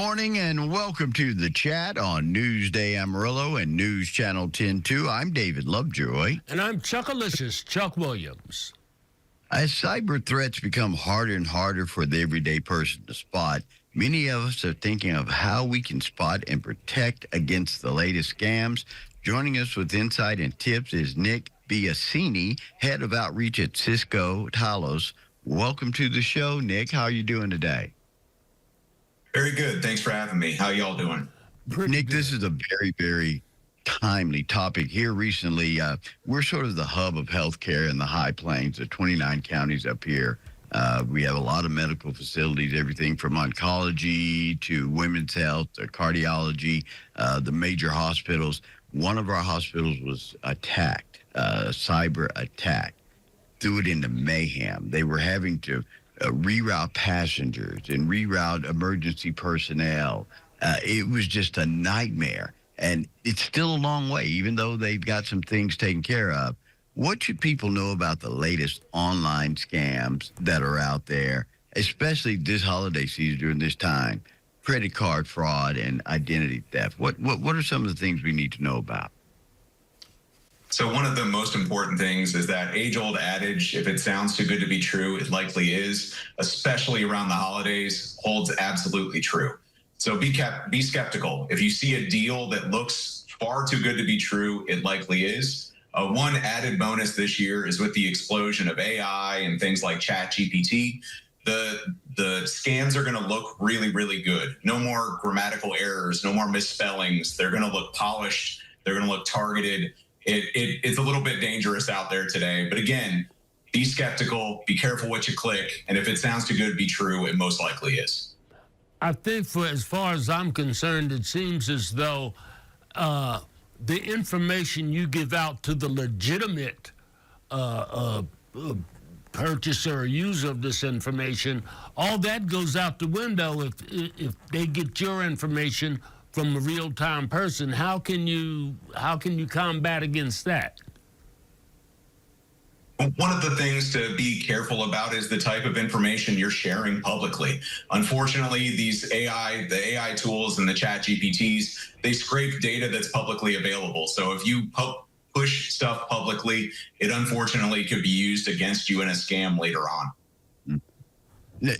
morning and welcome to the chat on Newsday Amarillo and News Channel 10-2. I'm David Lovejoy. And I'm Chuckalicious, Chuck Williams. As cyber threats become harder and harder for the everyday person to spot, many of us are thinking of how we can spot and protect against the latest scams. Joining us with insight and tips is Nick Biasini, Head of Outreach at Cisco Talos. Welcome to the show, Nick. How are you doing today? Very good. Thanks for having me. How y'all doing? Nick, this is a very, very timely topic. Here recently, we're sort of the hub of healthcare in the High Plains, the 29 counties up here. We have a lot of medical facilities, everything from oncology to women's health to cardiology, the major hospitals. One of our hospitals was attacked, cyber attack, threw it into mayhem. They were having to reroute passengers and reroute emergency personnel. It was just a nightmare. And it's still a long way, even though they've got some things taken care of. What should people know about the latest online scams that are out there, especially this holiday season during this time? Credit card fraud and identity theft. What are some of the things we need to know about? So one of the most important things is that age-old adage, if it sounds too good to be true, it likely is, especially around the holidays, holds absolutely true. So be skeptical. If you see a deal that looks far too good to be true, it likely is. One added bonus this year is with the explosion of AI and things like ChatGPT, the scams are going to look really, really good. No more grammatical errors, no more misspellings. They're going to look polished. They're going to look targeted. It's a little bit dangerous out there today. But again, be skeptical, be careful what you click, and if it sounds too good to be true, it most likely is. I think for as far as I'm concerned, it seems as though the information you give out to the legitimate purchaser or user of this information, all that goes out the window if they get your information from a real-time person. How can you combat against that? One of the things to be careful about is the type of information you're sharing publicly. Unfortunately, the AI tools and the ChatGPTs, they scrape data that's publicly available. So if you push stuff publicly, it unfortunately could be used against you in a scam later on.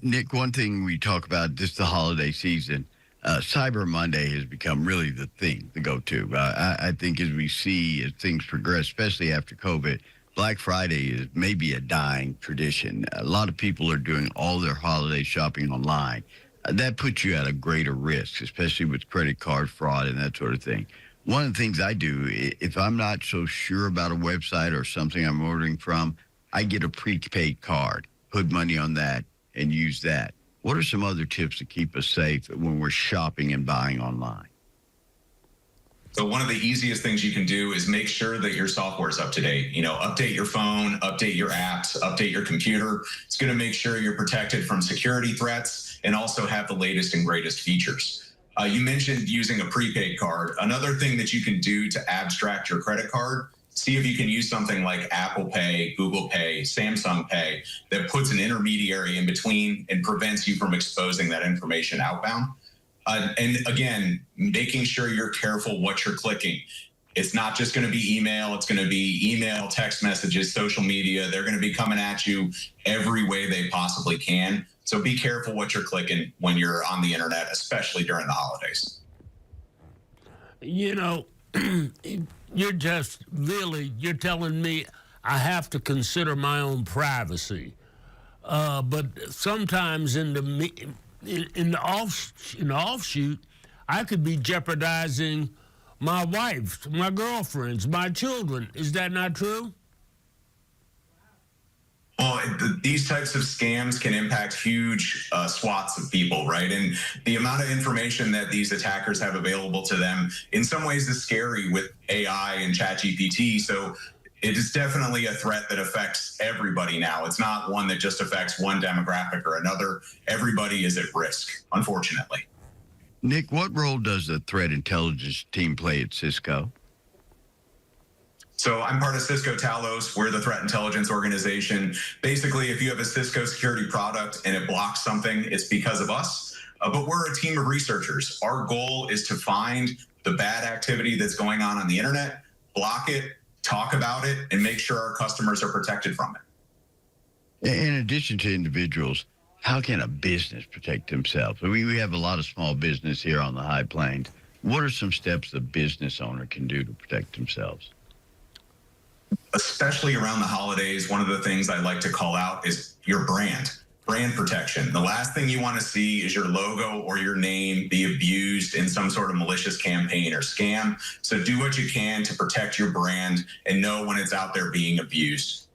Nick, one thing we talk about this the holiday season, Cyber Monday has become really the thing to go to. I think as we see as things progress, especially after COVID, Black Friday is maybe a dying tradition. A lot of people are doing all their holiday shopping online. That puts you at a greater risk, especially with credit card fraud and that sort of thing. One of the things I do, if I'm not so sure about a website or something I'm ordering from, I get a prepaid card, put money on that, and use that. What are some other tips to keep us safe when we're shopping and buying online? So one of the easiest things you can do is make sure that your software is up to date. You know, update your phone, update your apps, update your computer. It's going to make sure you're protected from security threats and also have the latest and greatest features. You mentioned using a prepaid card. Another thing that you can do to abstract your credit card, see if you can use something like Apple Pay, Google Pay, Samsung Pay that puts an intermediary in between and prevents you from exposing that information outbound. And again, making sure you're careful what you're clicking. It's not just going to be email. It's going to be email, text messages, social media. They're going to be coming at you every way they possibly can. So be careful what you're clicking when you're on the internet, especially during the holidays. You know, you're telling me I have to consider my own privacy. But sometimes in the offshoot, I could be jeopardizing my wife, my girlfriends, my children. Is that not true? Well, these types of scams can impact huge swaths of people, right? And the amount of information that these attackers have available to them in some ways is scary with AI and ChatGPT. So it is definitely a threat that affects everybody now. It's not one that just affects one demographic or another. Everybody is at risk, unfortunately. Nick, what role does the threat intelligence team play at Cisco? So I'm part of Cisco Talos. We're the threat intelligence organization. Basically, if you have a Cisco security product and it blocks something, it's because of us. But we're a team of researchers. Our goal is to find the bad activity that's going on the internet, block it, talk about it, and make sure our customers are protected from it. In addition to individuals, how can a business protect themselves? We have a lot of small business here on the High Plains. What are some steps the business owner can do to protect themselves? Especially around the holidays, one of the things I like to call out is your brand protection. The last thing you want to see is your logo or your name be abused in some sort of malicious campaign or scam. So do what you can to protect your brand and know when it's out there being abused.